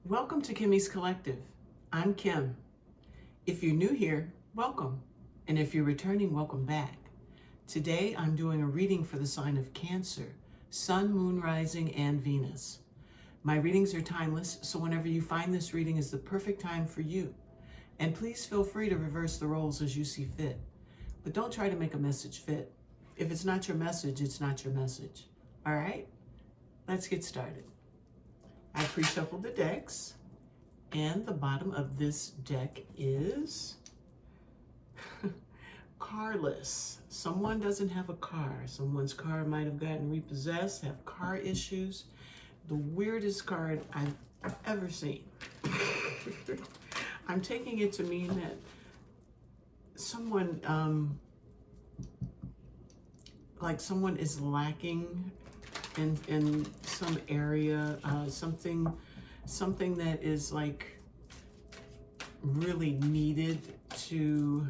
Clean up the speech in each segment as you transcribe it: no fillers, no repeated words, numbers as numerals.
Welcome to Kimmy's Collective. I'm Kim. If you're new here, welcome. And if you're returning, welcome back. Today I'm doing a reading for the sign of Cancer, Sun, Moon, Rising, and Venus. My readings are timeless, so whenever you find this reading is the perfect time for you. And please feel free to reverse the roles as you see fit. But don't try to make a message fit. If it's not your message, it's not your message. All right? Let's get started. I pre-shuffled the decks, and the bottom of this deck is carless. Someone doesn't have a car. Someone's car might have gotten repossessed, have car issues. The weirdest card I've ever seen. I'm taking it to mean that someone, someone is lacking in some area, something that is like really needed to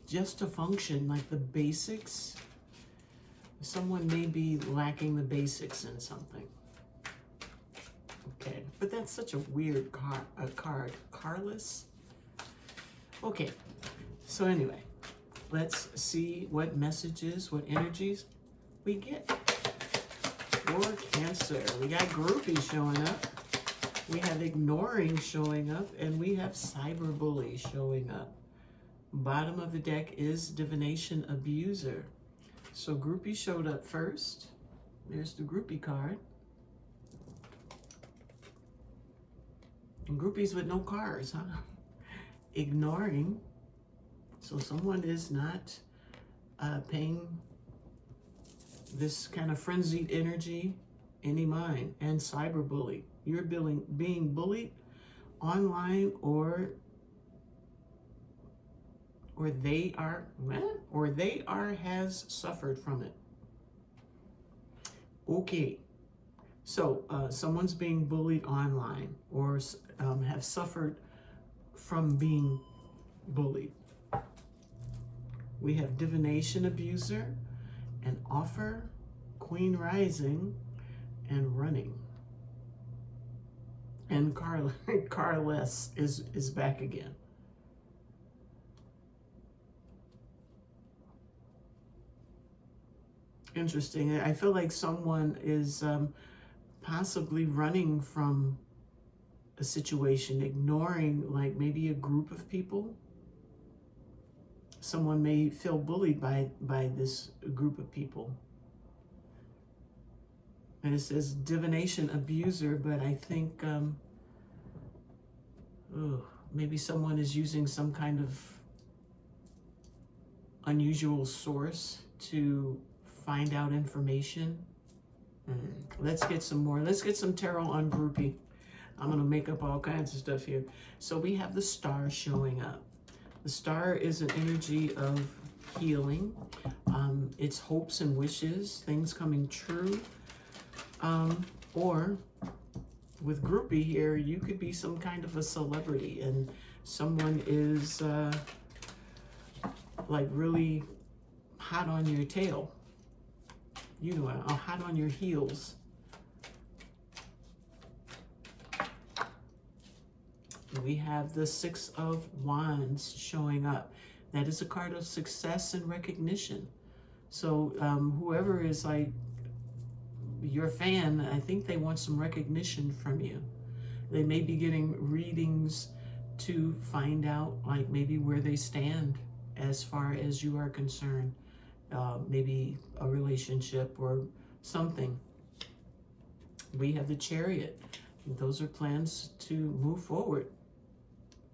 just to function, like the basics. Someone may be lacking the basics in something. Okay, but that's such a weird card. Carless. Okay, so anyway, let's see what messages, what energies we get. For Cancer, we got groupie showing up, we have ignoring showing up, and we have cyberbully showing up. Bottom of the deck is divination abuser. So groupie showed up first. There's the groupie card. And groupies with no cars, huh? Ignoring. So someone is not paying this kind of frenzied energy any mind. And cyberbully, you're being bullied online, or they are has suffered from it. Okay, so someone's being bullied online, or have suffered from being bullied. We have divination abuser, an offer, Queen rising, and running. And Carless is back again. Interesting. I feel like someone is possibly running from a situation, ignoring like maybe a group of people. Someone may feel bullied by this group of people. And it says divination abuser, but I think maybe someone is using some kind of unusual source to find out information. Let's get some more. Let's get some tarot on groupie. I'm gonna make up all kinds of stuff here. So we have the star showing up. The star is an energy of healing. It's hopes and wishes, things coming true. Or with groupie here, you could be some kind of a celebrity, and someone is like really hot on your tail. You know, hot on your heels. We have the Six of Wands showing up. That is a card of success and recognition. So whoever is like your fan, I think they want some recognition from you. They may be getting readings to find out like maybe where they stand as far as you are concerned. Maybe a relationship or something. We have the Chariot. Those are plans to move forward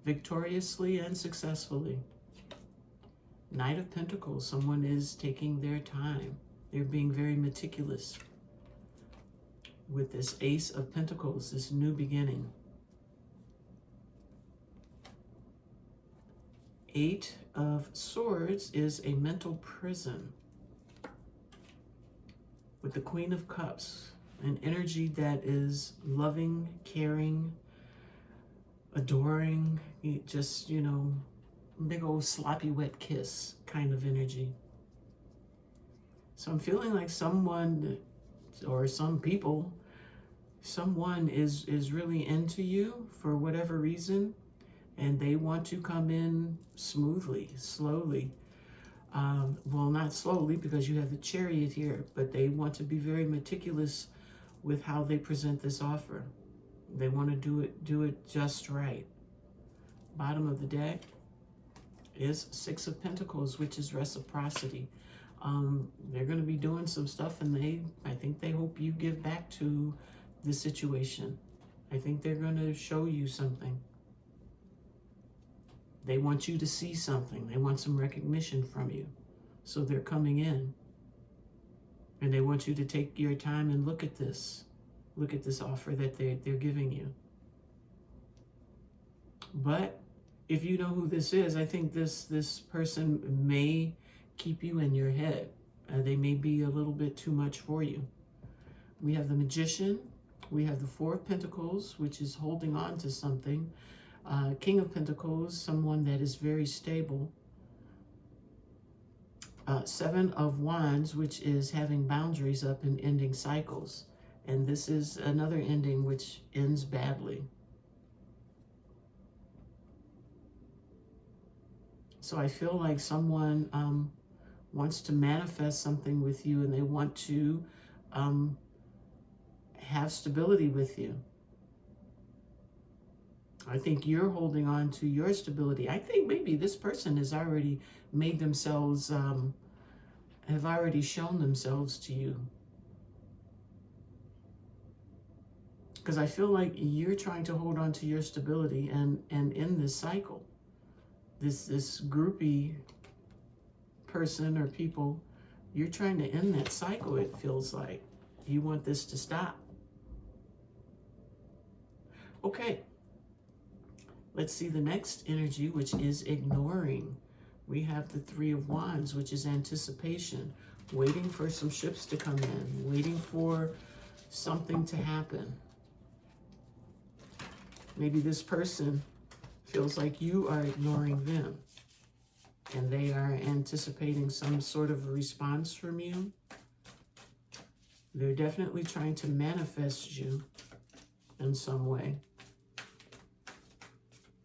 victoriously and successfully. Knight of Pentacles, someone is taking their time. They're being very meticulous. With this Ace of Pentacles, this new beginning. Eight of Swords is a mental prison. With the Queen of Cups, an energy that is loving, caring, adoring, just, you know, big old sloppy wet kiss kind of energy. So I'm feeling like someone or some people Someone is really into you for whatever reason, and they want to come in smoothly, slowly. Well, not slowly because you have the Chariot here, but they want to be very meticulous with how they present this offer. They want to do it just right. Bottom of the deck is Six of Pentacles, which is reciprocity. They're going to be doing some stuff, and I think they hope you give back to the situation. I think they're going to show you something. They want you to see something. They want some recognition from you. So they're coming in. And they want you to take your time and look at this. Look at this offer that they're giving you. But if you know who this is, I think this person may keep you in your head. They may be a little bit too much for you. We have the Magician. We have the Four of Pentacles, which is holding on to something. King of Pentacles, someone that is very stable. Seven of Wands, which is having boundaries up and ending cycles. And this is another ending which ends badly. So I feel like someone wants to manifest something with you, and they want to have stability with you. I think you're holding on to your stability. I think maybe this person has already made themselves, have already shown themselves to you. Because I feel like you're trying to hold on to your stability, and in this cycle, this groupie person or people, you're trying to end that cycle, it feels like. You want this to stop. Okay. Let's see the next energy, which is ignoring. We have the Three of Wands, which is anticipation, waiting for some ships to come in, waiting for something to happen. Maybe this person feels like you are ignoring them, and they are anticipating some sort of a response from you. They're definitely trying to manifest you in some way.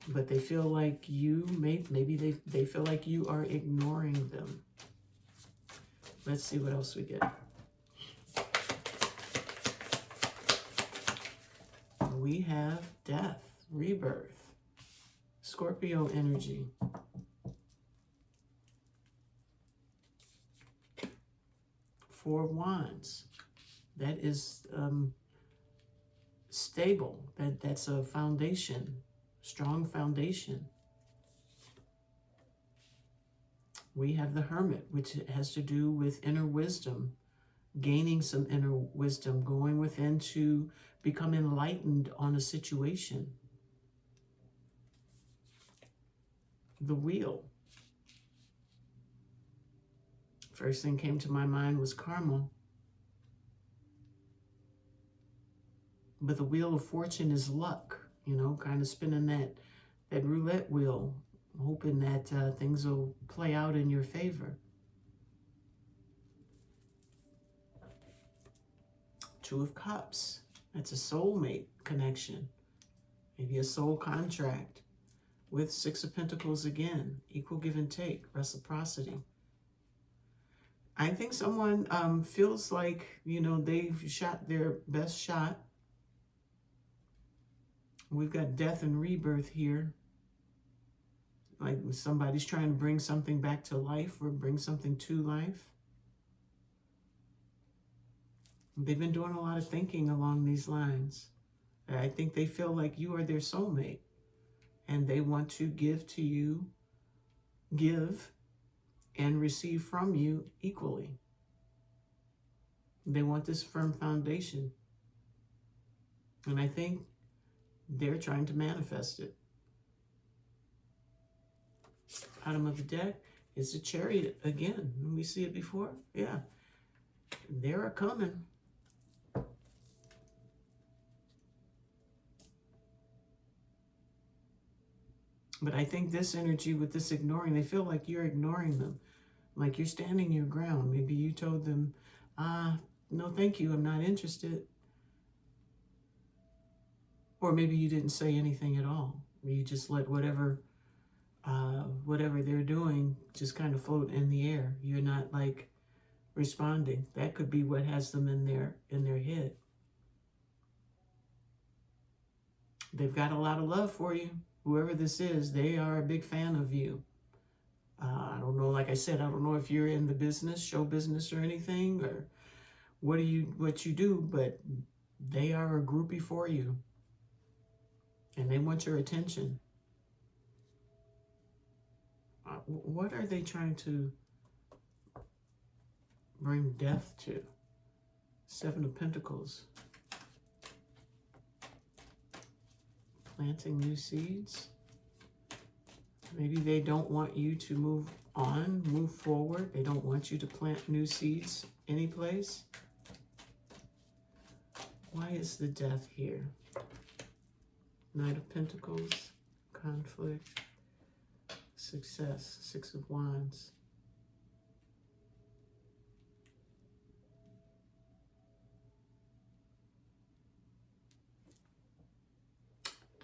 But they feel like you, maybe they feel like you are ignoring them. Let's see what else we get. We have death, rebirth, Scorpio energy. Four of Wands. That is stable. That's a foundation. Strong foundation. We have the Hermit, which has to do with inner wisdom, gaining some inner wisdom, going within to become enlightened on a situation. The Wheel. First thing came to my mind was karma. But the Wheel of Fortune is luck. You know, kind of spinning that roulette wheel, hoping that things will play out in your favor. Two of Cups. That's a soulmate connection. Maybe a soul contract. With Six of Pentacles again. Equal give and take. Reciprocity. I think someone feels like, you know, they've shot their best shot. We've got death and rebirth here. Like somebody's trying to bring something back to life or bring something to life. They've been doing a lot of thinking along these lines. I think they feel like you are their soulmate, and they want to give to you, give and receive from you equally. They want this firm foundation. And I think they're trying to manifest it. Bottom of the deck is the Chariot again. Did we see it before? Yeah. They're coming. But I think this energy with this ignoring, they feel like you're ignoring them. Like you're standing your ground. Maybe you told them, no, thank you, I'm not interested. Or maybe you didn't say anything at all. You just let whatever they're doing just kind of float in the air. You're not like responding. That could be what has them in their head. They've got a lot of love for you. Whoever this is, they are a big fan of you. I don't know, like I said, I don't know if you're in the business, show business or anything, or what you do, but they are a groupie for you. And they want your attention. What are they trying to bring death to? Seven of Pentacles. Planting new seeds. Maybe they don't want you to move forward. They don't want you to plant new seeds any place. Why is the death here? Knight of Pentacles, conflict, success, Six of Wands.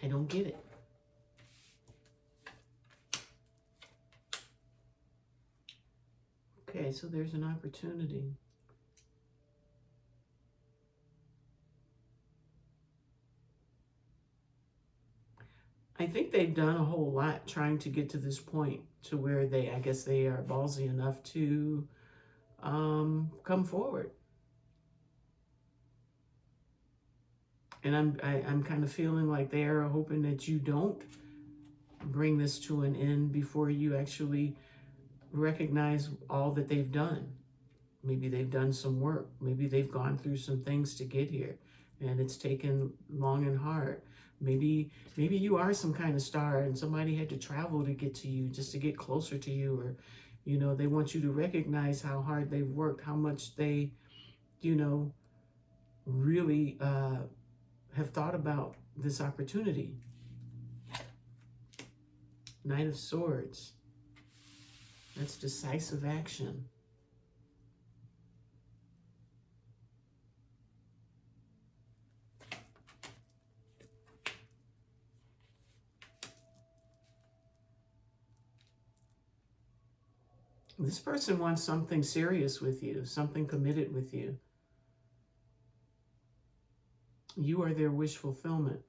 I don't get it. Okay, so there's an opportunity. I think they've done a whole lot trying to get to this point to where I guess they are ballsy enough to come forward. And I'm kind of feeling like they are hoping that you don't bring this to an end before you actually recognize all that they've done. Maybe they've done some work. Maybe they've gone through some things to get here, and it's taken long and hard. Maybe you are some kind of star and somebody had to travel to get to you, just to get closer to you, or, you know, they want you to recognize how hard they've worked, how much they, you know, really have thought about this opportunity. Knight of Swords. That's decisive action. This person wants something serious with you, something committed with you. You are their wish fulfillment,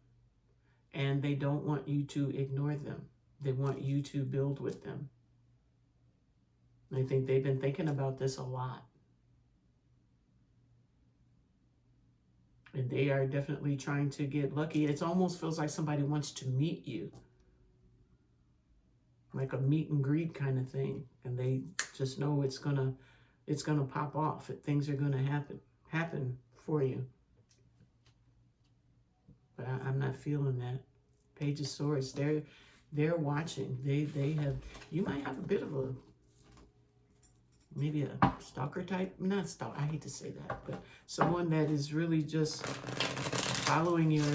and they don't want you to ignore them. They want you to build with them. I think they've been thinking about this a lot. And they are definitely trying to get lucky. It almost feels like somebody wants to meet you. Like a meet and greet kind of thing. And they just know it's gonna pop off. Things are gonna happen for you. But I'm not feeling that. Page of Swords, they're watching. They have, you might have a bit of a, maybe a stalker type, not stalker, I hate to say that, but someone that is really just following your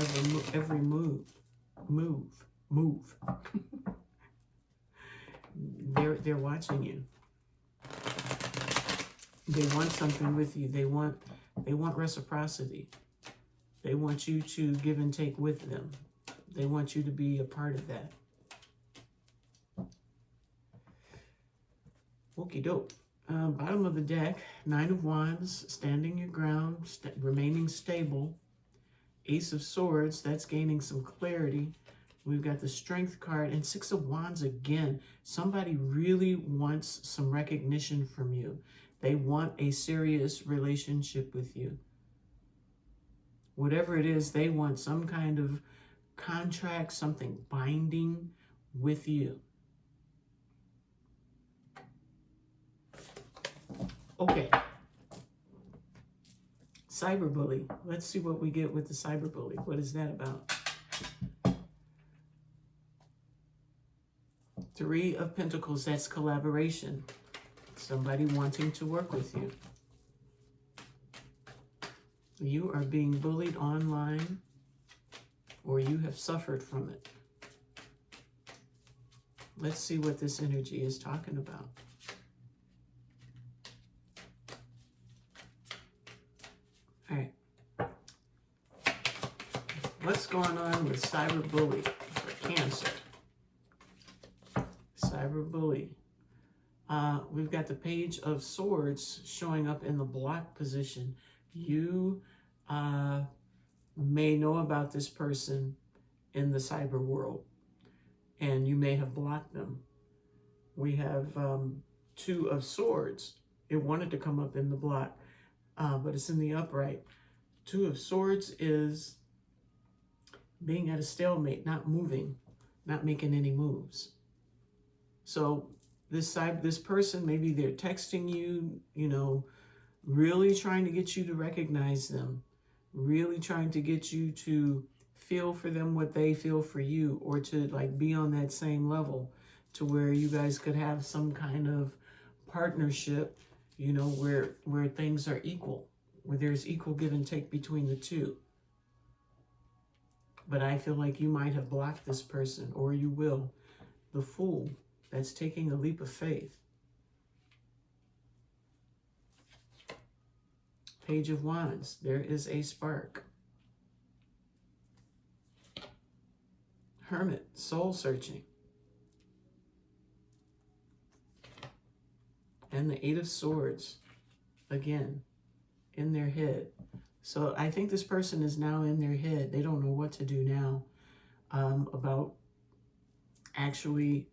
every move. They're watching you. They want something with you. They want reciprocity. They want you to give and take with them. They want you to be a part of that. Okie doke. Bottom of the deck, Nine of Wands, standing your ground, remaining stable. Ace of Swords, that's gaining some clarity. We've got the Strength card and Six of Wands again. Somebody really wants some recognition from you. They want a serious relationship with you. Whatever it is, they want some kind of contract, something binding with you. Okay. Cyberbully. Let's see what we get with the cyberbully. What is that about? Three of Pentacles, that's collaboration. Somebody wanting to work with you. You are being bullied online, or you have suffered from it. Let's see what this energy is talking about. All right. What's going on with cyberbully for Cancer? Cyberbully. We've got the Page of Swords showing up in the block position. You may know about this person in the cyber world, and you may have blocked them. We have Two of Swords. It wanted to come up in the block, but it's in the upright. Two of Swords is being at a stalemate, not moving, not making any moves. So this person, maybe they're texting you, really trying to get you to recognize them, really trying to get you to feel for them what they feel for you, or to like be on that same level to where you guys could have some kind of partnership, where things are equal, where there's equal give and take between the two. But I feel like you might have blocked this person, or you will. The Fool, that's taking a leap of faith. Page of Wands, there is a spark. Hermit, soul searching. And the Eight of Swords, again, in their head. So I think this person is now in their head. They don't know what to do now about actually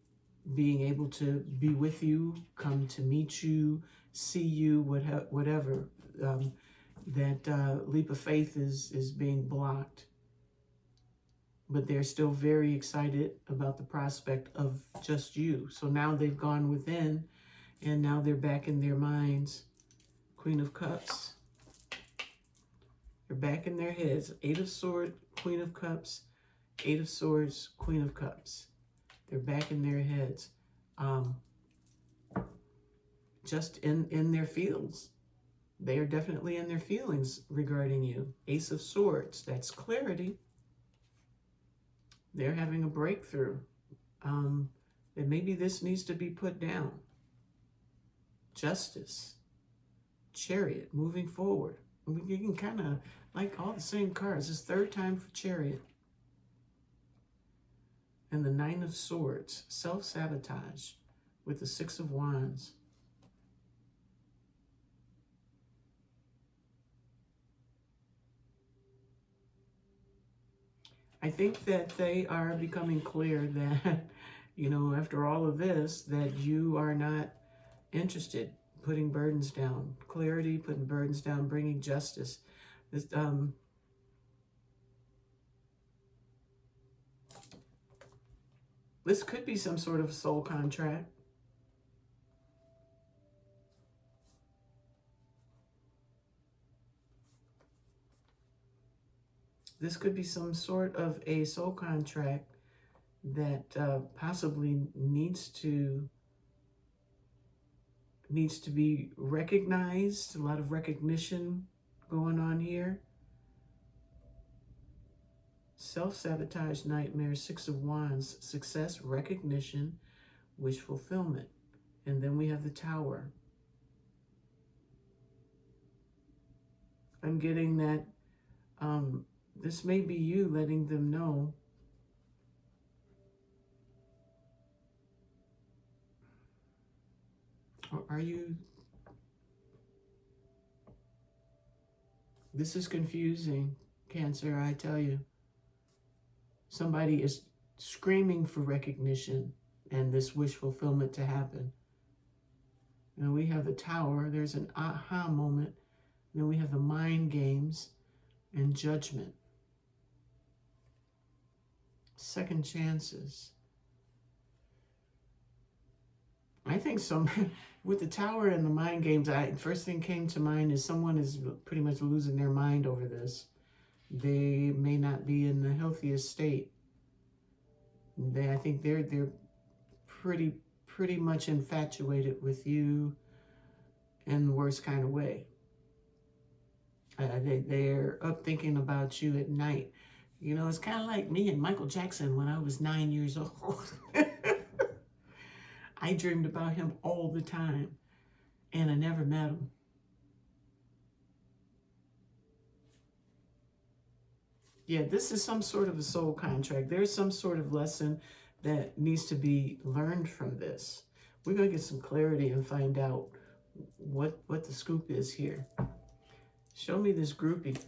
being able to be with you, come to meet you, see you, whatever. That leap of faith is being blocked. But they're still very excited about the prospect of just you. So now they've gone within, and now they're back in their minds. Queen of Cups. They're back in their heads. Eight of Swords, Queen of Cups. Eight of Swords, Queen of Cups. They're back in their heads. Just in their feels. They are definitely in their feelings regarding you. Ace of Swords, that's clarity. They're having a breakthrough. That maybe this needs to be put down. Justice. Chariot, moving forward. We can kind of like all the same cards. It's third time for Chariot. And the Nine of Swords, self-sabotage with the Six of Wands. I think that they are becoming clear that, after all of this, that you are not interested. Putting burdens down. Clarity, putting burdens down, bringing justice. This could be some sort of soul contract. This could be some sort of a soul contract that possibly needs to be recognized. A lot of recognition going on here. Self-sabotage, nightmare, Six of Wands, success, recognition, wish fulfillment. And then we have the Tower. I'm getting that this may be you letting them know or are you? This is confusing, Cancer, I tell you. Somebody is screaming for recognition and this wish fulfillment to happen. And we have the Tower. There's an aha moment. Then we have the mind games and judgment. Second chances. I think with the Tower and the mind games, first thing came to mind is someone is pretty much losing their mind over this. They may not be in the healthiest state. I think they're pretty much infatuated with you in the worst kind of way. They're up thinking about you at night. It's kind of like me and Michael Jackson when I was 9 years old. I dreamed about him all the time, and I never met him. Yeah, this is some sort of a soul contract. There's some sort of lesson that needs to be learned from this. We're going to get some clarity and find out what the scoop is here. Show me this groupie.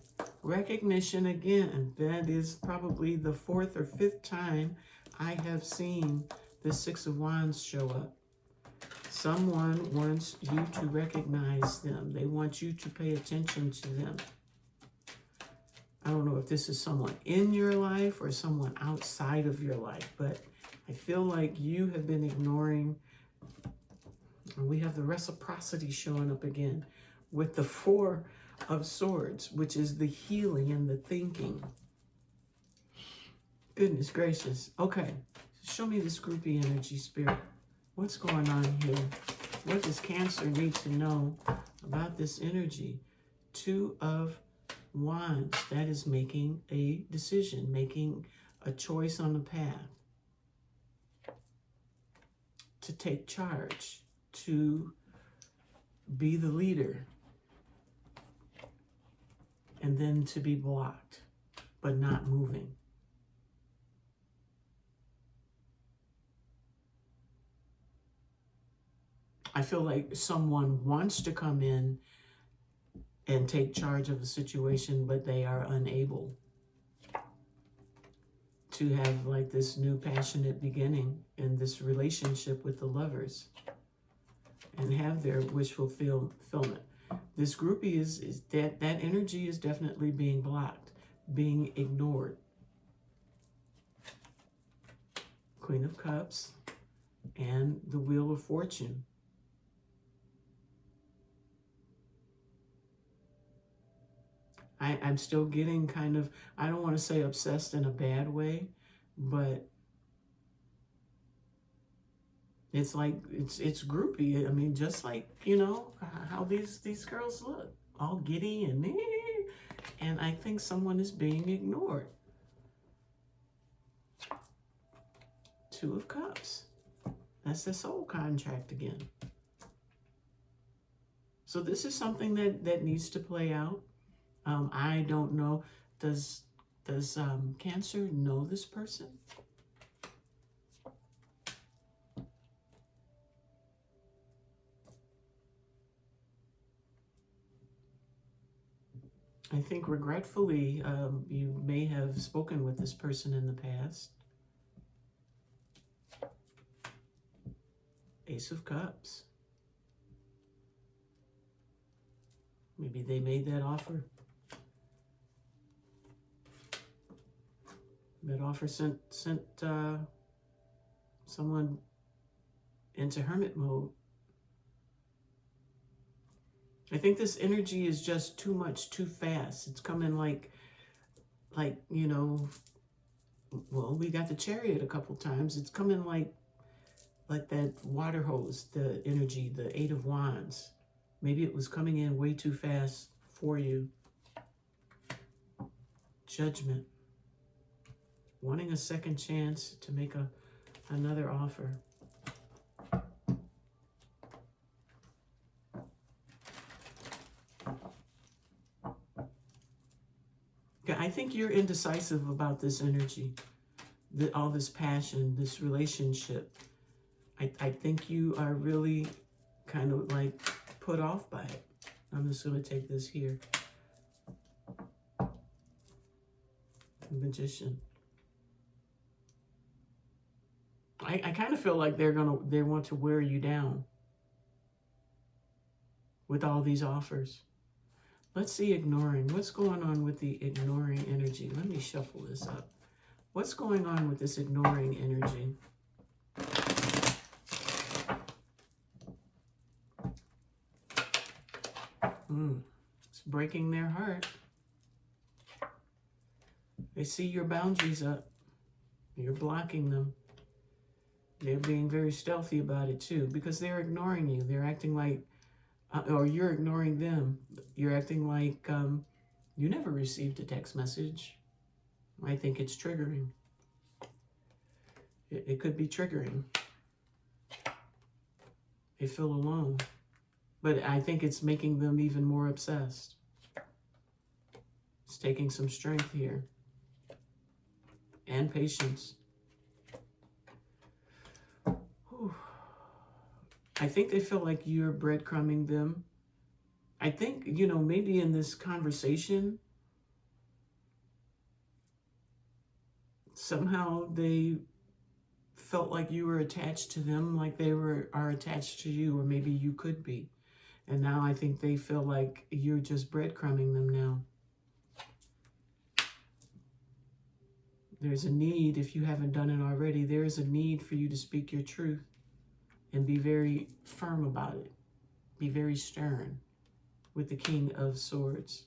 Recognition again. That is probably the 4th or 5th time I have seen the 6 of Wands show up. Someone wants you to recognize them. They want you to pay attention to them. I don't know if this is someone in your life or someone outside of your life, but I feel like you have been ignoring. And we have the reciprocity showing up again with the 4 of Swords, which is the healing and the thinking. Goodness gracious. Okay, show me this groupie energy, Spirit. What's going on here? What does Cancer need to know about this energy? 2 of Wands. That is making a decision, making a choice on the path. To take charge, to be the leader, and then to be blocked, but not moving. I feel like someone wants to come in and take charge of a situation, but they are unable to have like this new passionate beginning in this relationship with the Lovers and have their wish fulfillment. This groupie is that energy is definitely being blocked, being ignored. Queen of Cups and the Wheel of Fortune. I'm still getting kind of, I don't want to say obsessed in a bad way, but it's like, it's groupie. I mean, just like, you know, how these girls look, all giddy and I think someone is being ignored. 2 of Cups. That's the soul contract again. So this is something that needs to play out. I don't know. Does Cancer know this person? I think regretfully, you may have spoken with this person in the past. Ace of Cups. Maybe they made that offer. That offer sent someone into hermit mode. I think this energy is just too much, too fast. It's coming like, you know, well, we got the Chariot a couple times. It's coming like that water hose, the energy, the 8 of Wands. Maybe it was coming in way too fast for you. Judgment. Wanting a second chance to make another offer. I think you're indecisive about this energy, all this passion, this relationship. I think you are really kind of like put off by it. I'm just going to take this here. Magician. I kind of feel like they want to wear you down with all these offers. Let's see ignoring. What's going on with the ignoring energy? Let me shuffle this up. What's going on with this ignoring energy? It's breaking their heart. They see your boundaries up. You're blocking them. They're being very stealthy about it too, because they're ignoring you. They're acting like, or you're ignoring them. You're acting like you never received a text message. I think it's triggering. It could be triggering. They feel alone. But I think it's making them even more obsessed. It's taking some strength here. and patience. Whew. I think they feel like you're breadcrumbing them. I think, you know, maybe in this conversation, somehow they felt like you were attached to them, like they are attached to you, or maybe you could be. And now I think they feel like you're just breadcrumbing them now. There's a need, if you haven't done it already, there is a need for you to speak your truth and be very firm about it. Be very stern with the King of Swords.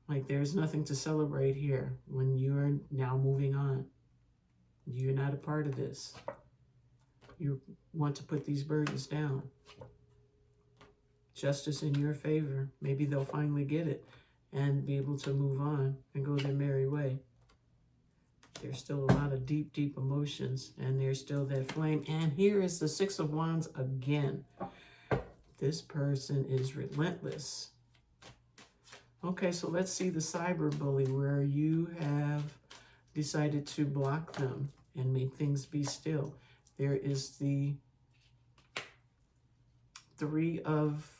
Like there's nothing to celebrate here when you are now moving on. You're not a part of this. You want to put these burdens down. Justice in your favor. Maybe they'll finally get it and be able to move on and go their merry way. There's still a lot of deep, deep emotions, and there's still that flame. And here is the Six of Wands again. This person is relentless. Okay, so let's see the cyber bully where you have decided to block them and make things be still. There is the Three of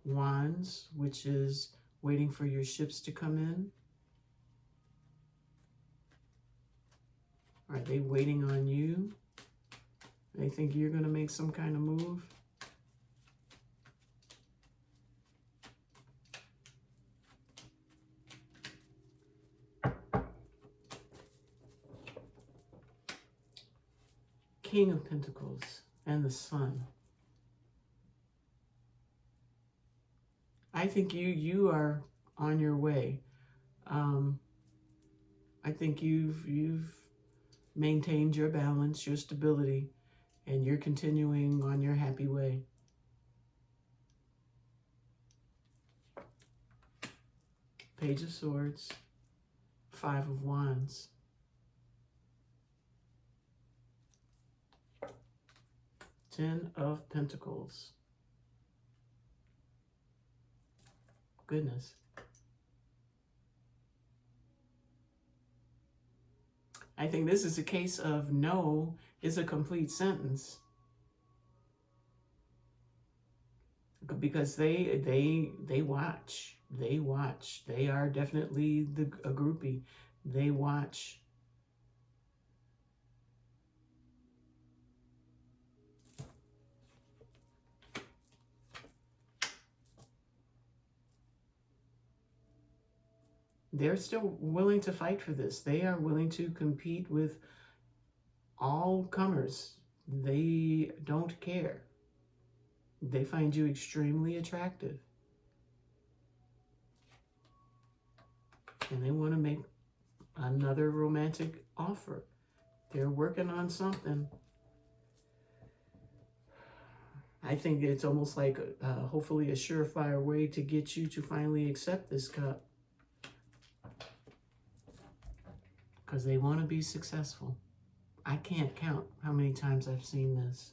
Wands, which is waiting for your ships to come in. Are they waiting on you? They think you're going to make some kind of move? King of Pentacles and the Sun. I think you are on your way. I think you've maintained your balance, your stability, and you're continuing on your happy way. Page of Swords, Five of Wands. Ten of Pentacles. Goodness. I think this is a case of no is a complete sentence. Because they watch. They watch. They are definitely a groupie. They watch. They're still willing to fight for this. They are willing to compete with all comers. They don't care. They find you extremely attractive. And they want to make another romantic offer. They're working on something. I think it's almost like hopefully a surefire way to get you to finally accept this cup. Because they want to be successful. I can't count how many times I've seen this.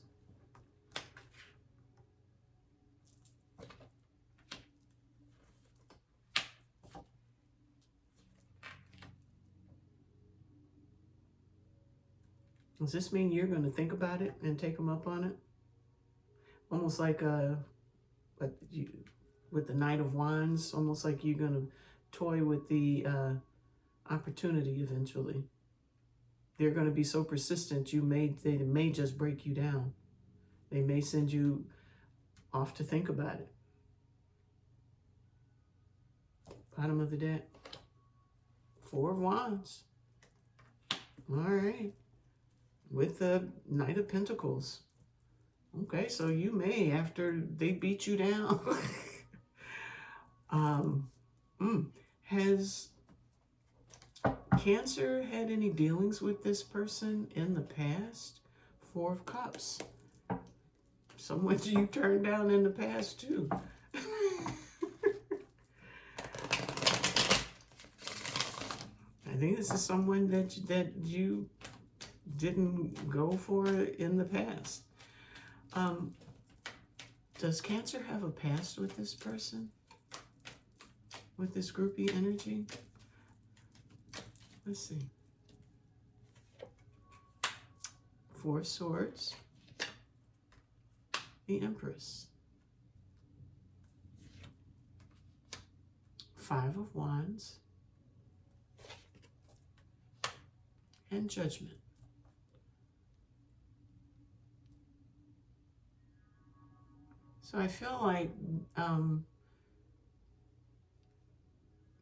Does this mean you're going to think about it and take them up on it? Almost like with the Knight of Wands, almost like you're going to toy with the opportunity eventually. They're going to be so persistent, they may just break you down. They may send you off to think about it. Bottom of the deck. Four of Wands. All right. With the Knight of Pentacles. Okay, so you may, after they beat you down. Has Cancer had any dealings with this person in the past? Four of Cups. Someone you turned down in the past too. I think this is someone that you didn't go for in the past. Does Cancer have a past with this person? with this groupie energy? Let's see. Four of Swords, the Empress, Five of Wands, and Judgment. So I feel like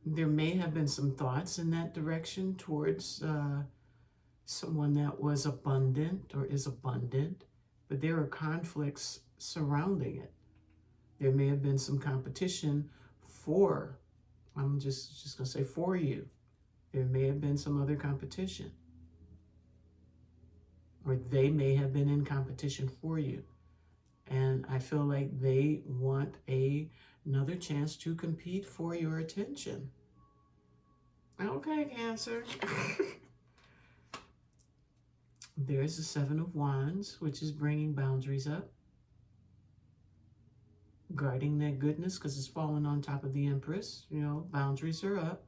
there may have been some thoughts in that direction towards someone that was abundant or is abundant, but there are conflicts surrounding it. There may have been some competition for, I'm just going to say for you. There may have been some other competition. Or they may have been in competition for you. And I feel like they want another chance to compete for your attention. Okay, Cancer. There's the Seven of Wands, which is bringing boundaries up. Guarding that goodness because it's falling on top of the Empress. You know, boundaries are up.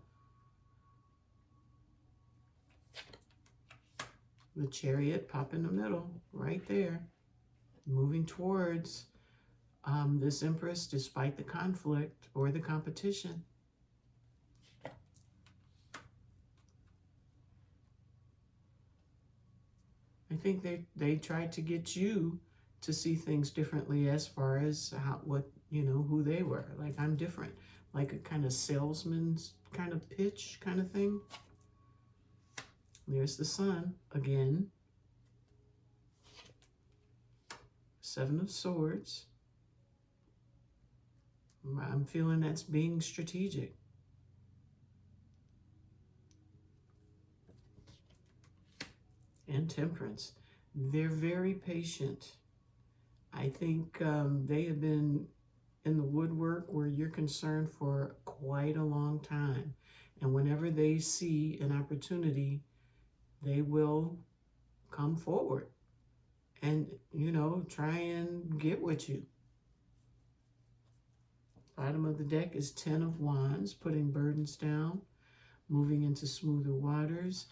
The Chariot pop in the middle, right there. Moving towards this Empress despite the conflict or the competition. I think they tried to get you to see things differently as far as who they were. Like, I'm different. Like a kind of salesman's kind of pitch kind of thing. There's the Sun again. Seven of Swords. I'm feeling that's being strategic. And Temperance. They're very patient. I think they have been in the woodwork where you're concerned for quite a long time. And whenever they see an opportunity, they will come forward and, try and get with you. Bottom of the deck is Ten of Wands, putting burdens down, moving into smoother waters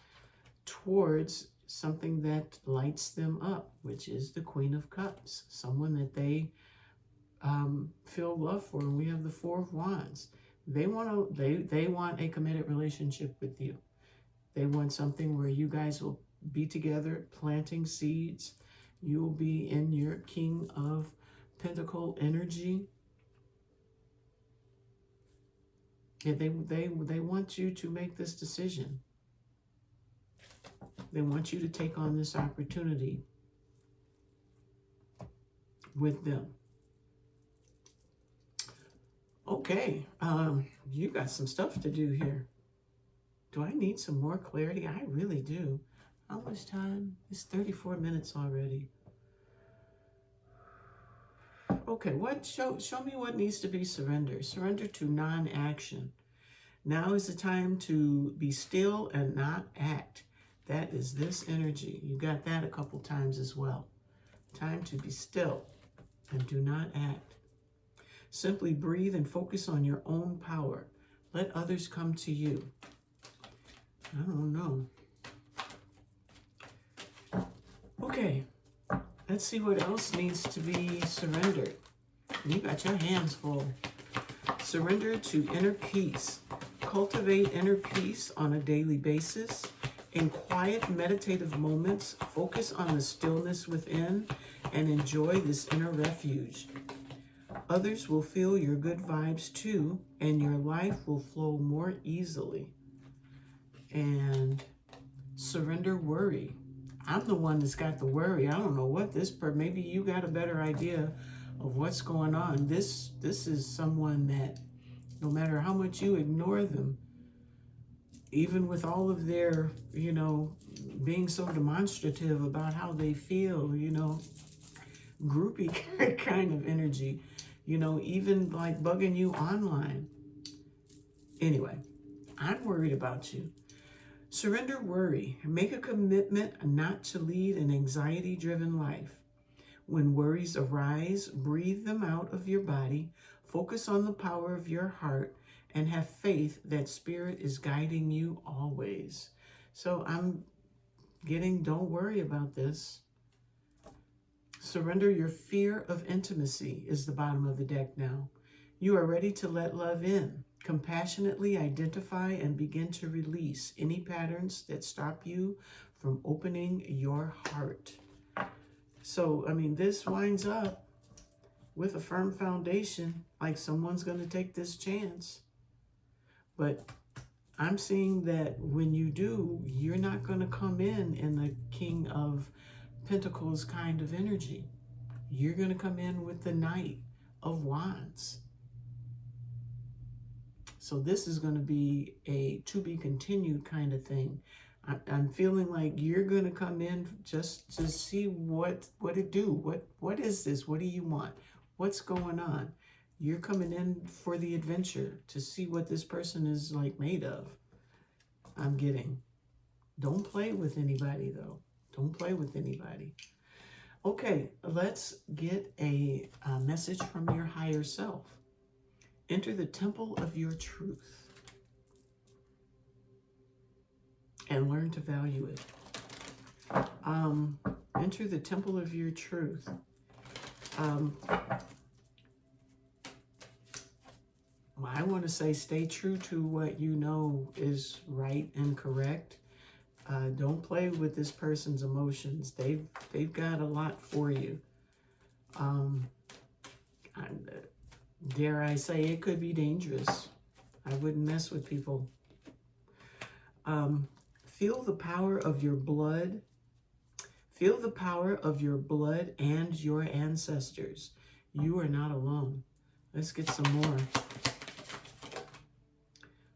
towards something that lights them up, which is the Queen of Cups, someone that they feel love for. And we have the Four of Wands. They want a committed relationship with you. They want something where you guys will be together planting seeds. You'll be in your King of Pentacle energy. Yeah, they want you to make this decision. They want you to take on this opportunity with them. Okay, you got some stuff to do here. Do I need some more clarity? I really do. How much time? It's 34 minutes already. Okay, show me what needs to be surrendered. Surrender to non-action. Now is the time to be still and not act. That is this energy. You got that a couple times as well. Time to be still and do not act. Simply breathe and focus on your own power. Let others come to you. I don't know. Okay, let's see what else needs to be surrendered. You got your hands full. Surrender to inner peace. Cultivate inner peace on a daily basis. In quiet, meditative moments, focus on the stillness within and enjoy this inner refuge. Others will feel your good vibes too, and your life will flow more easily. And surrender worry. I'm the one that's got the worry. I don't know what maybe you got a better idea of what's going on. This is someone that no matter how much you ignore them, even with all of their, being so demonstrative about how they feel, groupie kind of energy, even like bugging you online. Anyway, I'm worried about you. Surrender worry. Make a commitment not to lead an anxiety-driven life. When worries arise, breathe them out of your body. Focus on the power of your heart and have faith that Spirit is guiding you always. So I'm getting, don't worry about this. Surrender your fear of intimacy is the bottom of the deck now. You are ready to let love in. Compassionately identify and begin to release any patterns that stop you from opening your heart. So, I mean, this winds up with a firm foundation, like someone's going to take this chance. But I'm seeing that when you do, you're not going to come in the King of Pentacles kind of energy. You're going to come in with the Knight of Wands. So this is going to be a to be continued kind of thing. I'm feeling like you're going to come in just to see what it do. What is this? What do you want? What's going on? You're coming in for the adventure to see what this person is like made of. I'm getting. Don't play with anybody though. Don't play with anybody. Okay, let's get a message from your higher self. Enter the temple of your truth and learn to value it. Enter the temple of your truth. I want to say stay true to what you know is right and correct. Don't play with this person's emotions. They've got a lot for you. Dare I say it could be dangerous. I wouldn't mess with people. Feel the power of your blood. Feel the power of your blood and your ancestors. You are not alone. Let's get some more.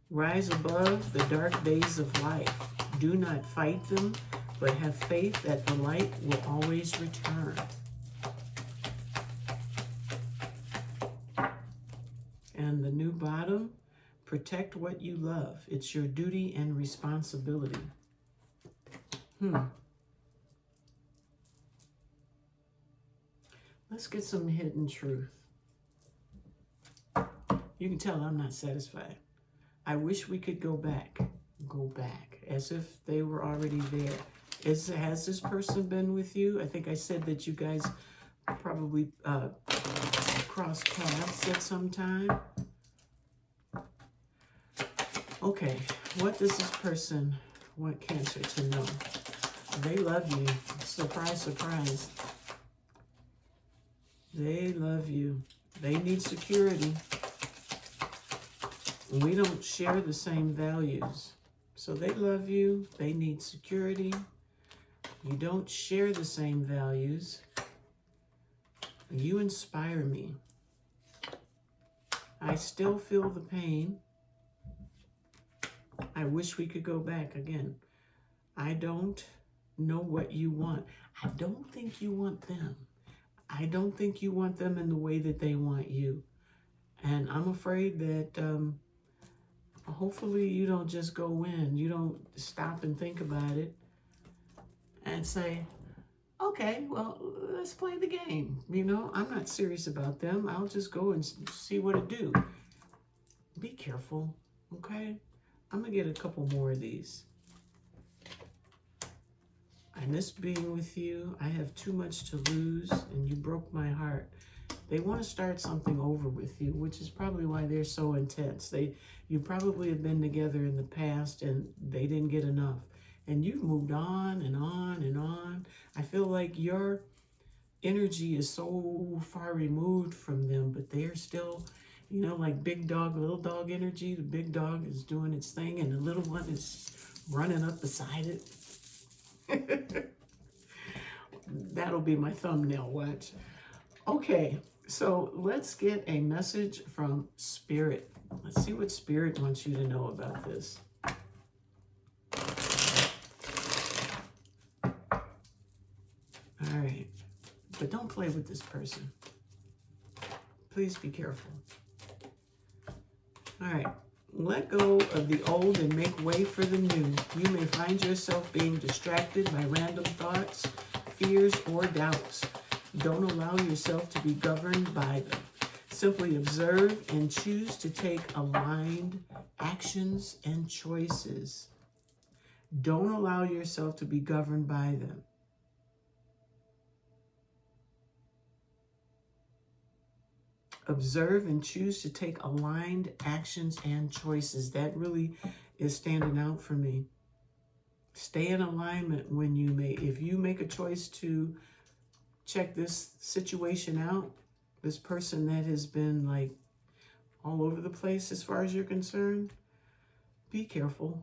Rise above the dark days of life. Do not fight them, but have faith that the light will always return. And the new bottom, protect what you love. It's your duty and responsibility. Let's get some hidden truth. You can tell I'm not satisfied. I wish we could go back, as if they were already there. Has this person been with you? I think I said that you guys probably crossed paths at some time. Okay, what does this person want Cancer to know? They love you. Surprise, surprise. They love you. They need security. We don't share the same values. So they love you. They need security. You don't share the same values. You inspire me. I still feel the pain. I wish we could go back again. I don't know what you want. I don't think you want them. I don't think you want them in the way that they want you. And I'm afraid that hopefully you don't just go in. You don't stop and think about it and say, okay, well, let's play the game. You know, I'm not serious about them. I'll just go and see what it do. Be careful, okay? I'm going to get a couple more of these. I miss being with you. I have too much to lose, and you broke my heart. They want to start something over with you, which is probably why they're so intense. You probably have been together in the past, and they didn't get enough. And you've moved on and on and on. I feel like your energy is so far removed from them, but they're still, you know, like big dog, little dog energy. The big dog is doing its thing, and the little one is running up beside it. That'll be my thumbnail, watch. Okay, so let's get a message from Spirit. Let's see what Spirit wants you to know about this. All right, but don't play with this person. Please be careful. All right. Let go of the old and make way for the new. You may find yourself being distracted by random thoughts, fears, or doubts. Don't allow yourself to be governed by them. Simply observe and choose to take aligned actions and choices. Don't allow yourself to be governed by them. Observe and choose to take aligned actions and choices. That really is standing out for me. Stay in alignment when if you make a choice to check this situation out, this person that has been like all over the place as far as you're concerned, be careful.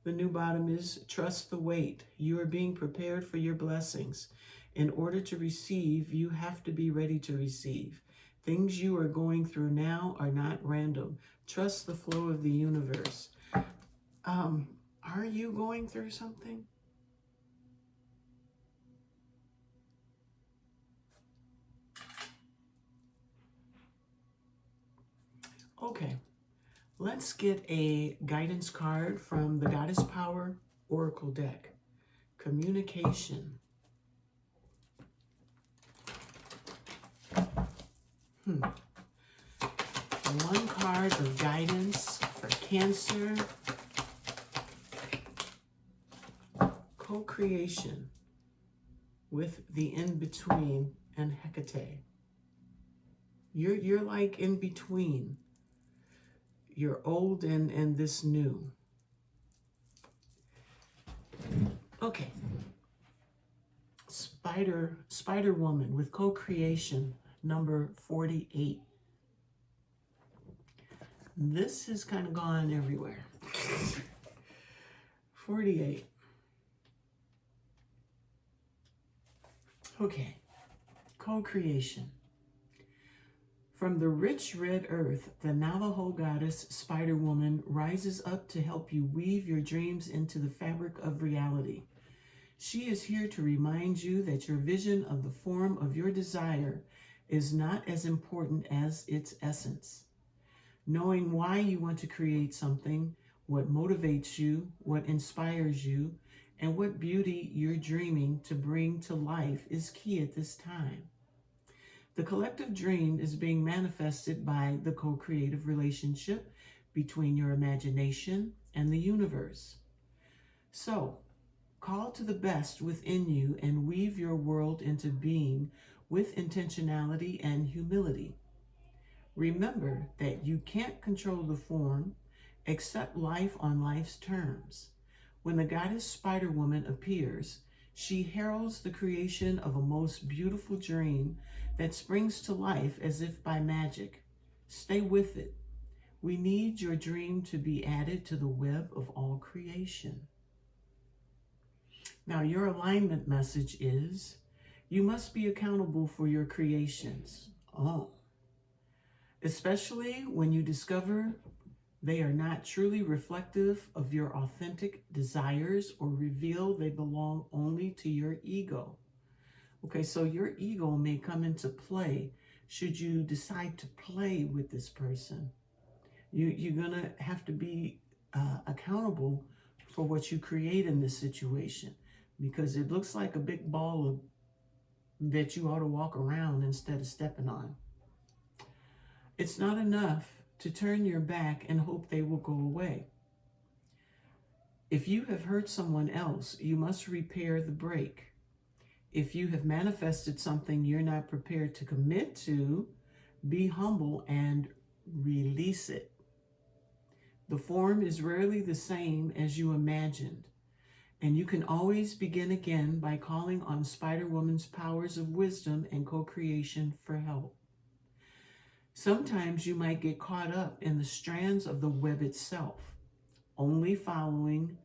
The new bottom is trust the wait. You are being prepared for your blessings. In order to receive, you have to be ready to receive. Things you are going through now are not random. Trust the flow of the universe. Are you going through something? Okay, let's get a guidance card from the Goddess Power Oracle deck. Communication. One card of guidance for Cancer. Co-creation with the in-between and Hecate. You're like in between. You're old and this new. Okay. Spider Woman with co-creation, number 48. This has kind of gone everywhere. 48. Okay. Co-creation. From the rich red earth, the Navajo goddess Spider Woman rises up to help you weave your dreams into the fabric of reality. She is here to remind you that your vision of the form of your desire is not as important as its essence. Knowing why you want to create something, what motivates you, what inspires you, and what beauty you're dreaming to bring to life is key at this time. The collective dream is being manifested by the co-creative relationship between your imagination and the universe. So, call to the best within you and weave your world into being with intentionality and humility. Remember that you can't control the form, accept life on life's terms. When the goddess Spider Woman appears, she heralds the creation of a most beautiful dream that springs to life as if by magic. Stay with it. We need your dream to be added to the web of all creation. Now, your alignment message is, you must be accountable for your creations. Especially when you discover they are not truly reflective of your authentic desires or reveal they belong only to your ego. Okay, so your ego may come into play should you decide to play with this person. You're going to have to be accountable for what you create in this situation, because it looks like a big ball that you ought to walk around instead of stepping on. It's not enough to turn your back and hope they will go away. If you have hurt someone else, you must repair the break. If you have manifested something you're not prepared to commit to, be humble and release it. The form is rarely the same as you imagined, and you can always begin again by calling on Spider Woman's powers of wisdom and co-creation for help. Sometimes you might get caught up in the strands of the web itself, only following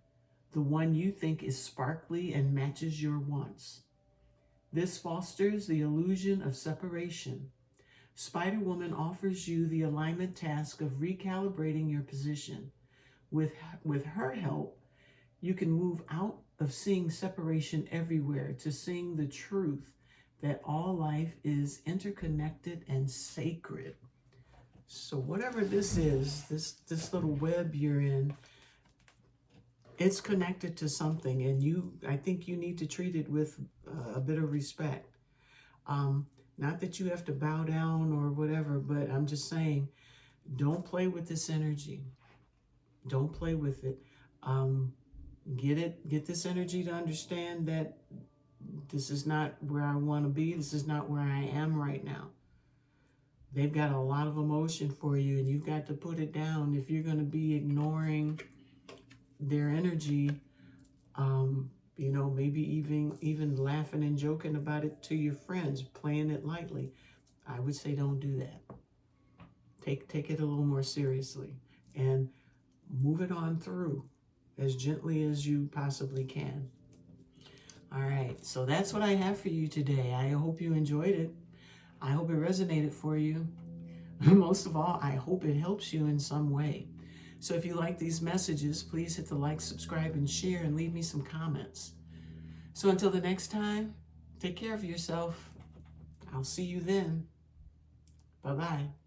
the one you think is sparkly and matches your wants. This fosters the illusion of separation. Spider Woman offers you the alignment task of recalibrating your position. With her help, you can move out of seeing separation everywhere to seeing the truth that all life is interconnected and sacred. So whatever this is, this little web you're in, it's connected to something, and I think you need to treat it with a bit of respect. Now, Not that you have to bow down or whatever, but I'm just saying, don't play with this energy. Don't play with it. Get this energy to understand that this is not where I want to be. This is not where I am right now. They've got a lot of emotion for you, and you've got to put it down. If you're going to be ignoring their energy, you know, maybe even laughing and joking about it to your friends, playing it lightly, I would say don't do that. Take it a little more seriously and move it on through as gently as you possibly can. All right, so that's what I have for you today. I hope you enjoyed it. I hope it resonated for you. Most of all, I hope it helps you in some way. So if you like these messages, please hit the like, subscribe, and share, and leave me some comments. So until the next time, take care of yourself. I'll see you then. Bye-bye.